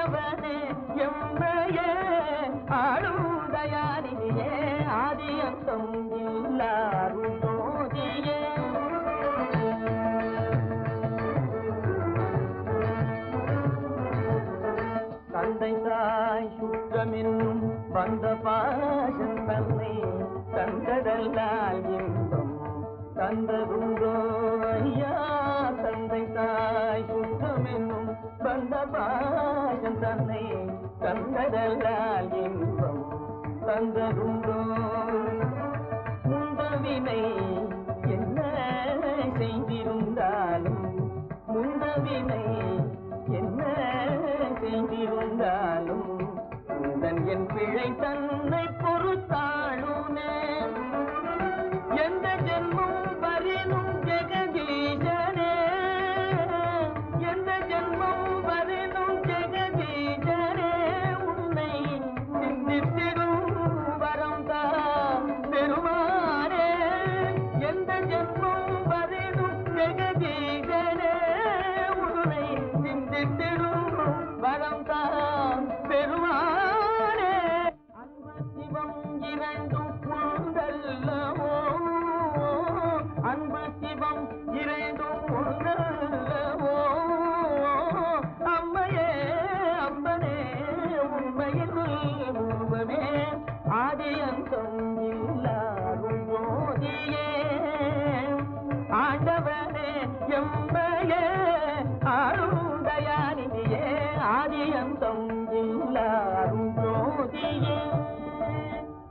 ஆண்டவனே எம்மையே ஆளும் தயாரியே ஆதியந்தம் இல்லாரும் ஜோதியே தந்தை தாய் சுற்றமென்னும் வந்த பாசம் தன்னை தந்ததல்லால் இன்பம் தந்ததுண்டோ ஐயா தந்தை தாய் சுற்றமென்னும் வந்த பாசம் தன்னை தந்ததல்லால் இன்பம் தந்ததுண்டோ முந்தவினை என்ன செய்திருந்தாலும் முந்தவினை என்ன செய்திருந்தாலும் உந்தன் என் பிழை தன்னை பொறுத்தாளுனே எந்த ஜென்மம் வரினும் ஜெகதீசனே எந்த ஜென்மம் வரினும் ஜெகதீசனே உன்னை சிந்தித்திடும் வரம் தான் பெருமானே எந்த ஜென்மம் வரினும் ஜெகதீசனே உன்னை சிந்தித்திடும் வரம் தான் பெருமானே அன்பு சிவம் இரண்டும் ஒன்றல்லவோ அன்பு சிவம் இரண்டும் ஒன்றல்லவோ அம்மையே அம்பனே உண்மையில்